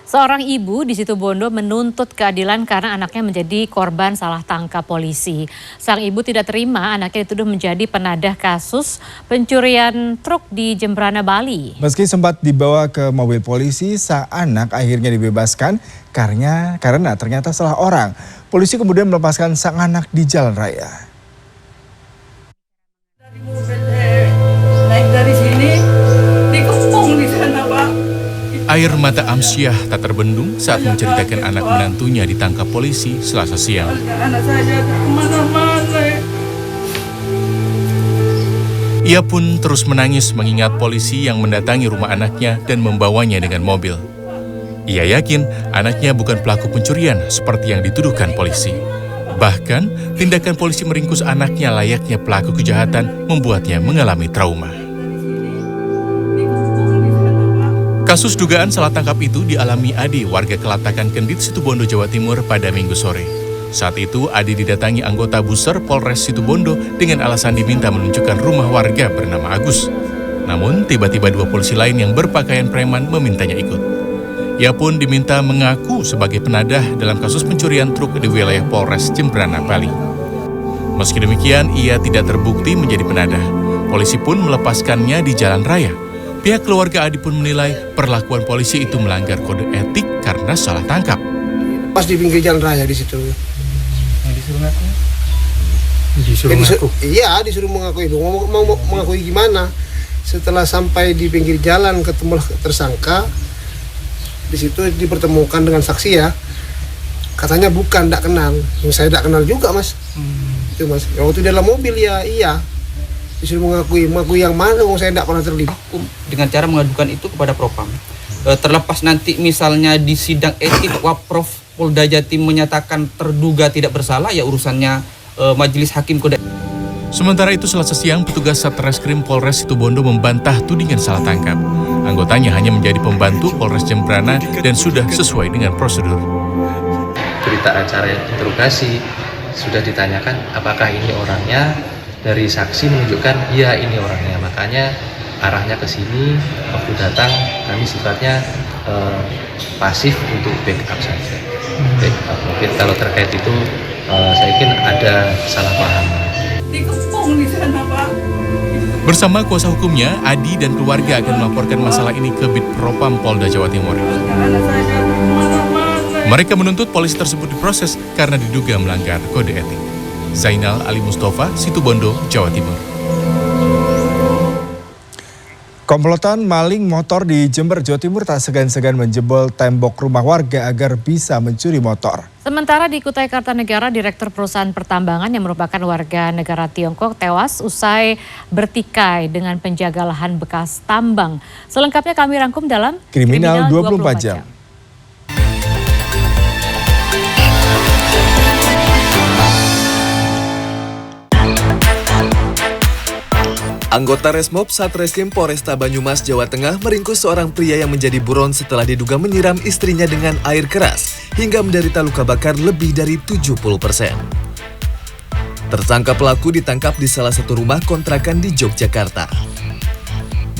Seorang ibu di Situbondo menuntut keadilan karena anaknya menjadi korban salah tangkap polisi. Sang ibu tidak terima anaknya dituduh menjadi penadah kasus pencurian truk di Jembrana, Bali. Meski sempat dibawa ke mobil polisi, sang anak akhirnya dibebaskan karena ternyata salah orang. Polisi kemudian melepaskan sang anak di jalan raya. Naik dari sini, dikepung di sana, Pak. Air mata Amsyah tak terbendung saat menceritakan anak menantunya ditangkap polisi Selasa siang. Anak saya kemana-mana. Ia pun terus menangis mengingat polisi yang mendatangi rumah anaknya dan membawanya dengan mobil. Ia yakin anaknya bukan pelaku pencurian seperti yang dituduhkan polisi. Bahkan, tindakan polisi meringkus anaknya layaknya pelaku kejahatan membuatnya mengalami trauma. Kasus dugaan salah tangkap itu dialami Adi, warga Kelatakan Kendit, Situbondo, Jawa Timur pada Minggu sore. Saat itu, Adi didatangi anggota Buser Polres Situbondo dengan alasan diminta menunjukkan rumah warga bernama Agus. Namun, tiba-tiba dua polisi lain yang berpakaian preman memintanya ikut. Ia pun diminta mengaku sebagai penadah dalam kasus pencurian truk di wilayah Polres Jembrana, Bali. Meski demikian, ia tidak terbukti menjadi penadah. Polisi pun melepaskannya di jalan raya. Pihak keluarga Adi pun menilai perlakuan polisi itu melanggar kode etik karena salah tangkap. Pas di pinggir jalan raya di situ. Disuruh ngaku? Disuruh ngaku? Iya, disuruh mengakui. Mau mengakui gimana? Setelah sampai di pinggir jalan ketemu tersangka, di situ dipertemukan dengan saksi ya. Katanya bukan, tidak kenal. Yang saya tidak kenal juga, Mas. Itu, Mas. Waktu di dalam mobil ya, iya. Disuruh mengakui yang mana, saya tidak pernah terlibat. Dengan cara mengadukan itu kepada Propam. Terlepas nanti misalnya di sidang etik Waprov Polda Jatim menyatakan terduga tidak bersalah, ya urusannya Majelis Hakim Kode. Sementara itu Selasa siang, petugas Satreskrim Polres Situbondo membantah tudingan salah tangkap. Anggotanya hanya menjadi pembantu Polres Jembrana dan sudah sesuai dengan prosedur. Berita acara interogasi sudah ditanyakan apakah ini orangnya. Dari saksi menunjukkan iya ini orangnya, makanya arahnya ke sini. Waktu datang kami sifatnya pasif untuk backup saja. Backup. Mungkin kalau terkait itu saya yakin ada salah paham. Dikepung di sana, Pak. Bersama kuasa hukumnya, Adi dan keluarga akan melaporkan masalah ini ke Bid Propam Polda Jawa Timur. Anak saya kemana-mana. Mereka menuntut polisi tersebut diproses karena diduga melanggar kode etik. Zainal Ali Mustafa, Situbondo, Jawa Timur. Komplotan maling motor di Jember, Jawa Timur tak segan-segan menjebol tembok rumah warga agar bisa mencuri motor. Sementara di Kutai Kartanegara, Direktur Perusahaan Pertambangan yang merupakan warga negara Tiongkok tewas usai bertikai dengan penjaga lahan bekas tambang. Selengkapnya kami rangkum dalam Kriminal 24 Jam. Anggota Resmob Satreskrim Polresta Banyumas, Jawa Tengah meringkus seorang pria yang menjadi buron setelah diduga menyiram istrinya dengan air keras hingga menderita luka bakar lebih dari 70%. Tersangka pelaku ditangkap di salah satu rumah kontrakan di Yogyakarta.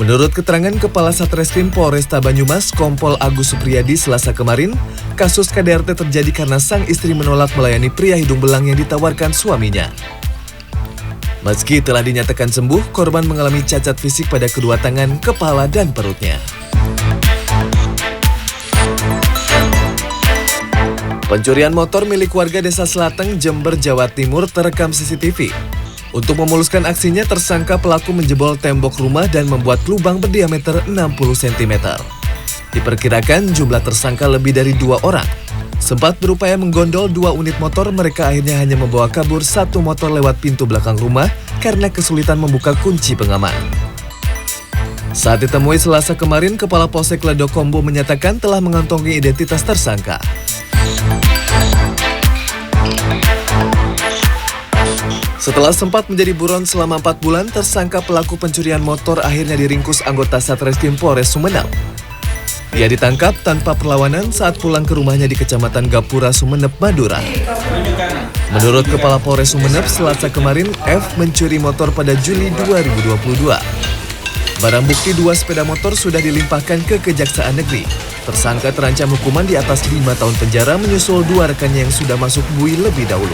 Menurut keterangan Kepala Satreskrim Polresta Banyumas, Kompol Agus Supriyadi, Selasa kemarin, kasus KDRT terjadi karena sang istri menolak melayani pria hidung belang yang ditawarkan suaminya. Meski telah dinyatakan sembuh, korban mengalami cacat fisik pada kedua tangan, kepala, dan perutnya. Pencurian motor milik warga Desa Selateng, Jember, Jawa Timur terekam CCTV. Untuk memuluskan aksinya, tersangka pelaku menjebol tembok rumah dan membuat lubang berdiameter 60 cm. Diperkirakan jumlah tersangka lebih dari 2 orang. Sempat berupaya menggondol 2 unit motor, mereka akhirnya hanya membawa kabur 1 motor lewat pintu belakang rumah karena kesulitan membuka kunci pengaman. Saat ditemui Selasa kemarin, Kepala Polsek Ledokombo menyatakan telah mengantongi identitas tersangka. Setelah sempat menjadi buron selama 4 bulan, tersangka pelaku pencurian motor akhirnya diringkus anggota Satreskrim Polres Sumeneb. Ia ditangkap tanpa perlawanan saat pulang ke rumahnya di Kecamatan Gapura, Sumeneb, Madura. Menurut Kepala Polres Sumeneb, Selasa kemarin, F mencuri motor pada Juli 2022. Barang bukti 2 sepeda motor sudah dilimpahkan ke Kejaksaan Negeri. Tersangka terancam hukuman di atas 5 tahun penjara menyusul 2 rekannya yang sudah masuk bui lebih dahulu.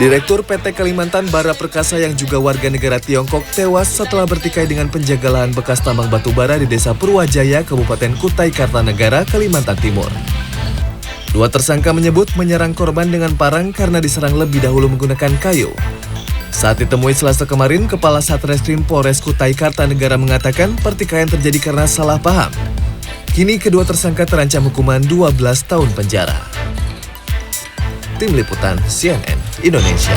Direktur PT Kalimantan Bara Perkasa yang juga warga negara Tiongkok tewas setelah bertikai dengan penjaga lahan bekas tambang batu bara di Desa Purwajaya, Kabupaten Kutai Kartanegara, Kalimantan Timur. 2 tersangka menyebut menyerang korban dengan parang karena diserang lebih dahulu menggunakan kayu. Saat ditemui Selasa kemarin, Kepala Satreskrim Polres Kutai Kartanegara mengatakan pertikaian terjadi karena salah paham. Kini kedua tersangka terancam hukuman 12 tahun penjara. Tim Liputan CNN Indonesia.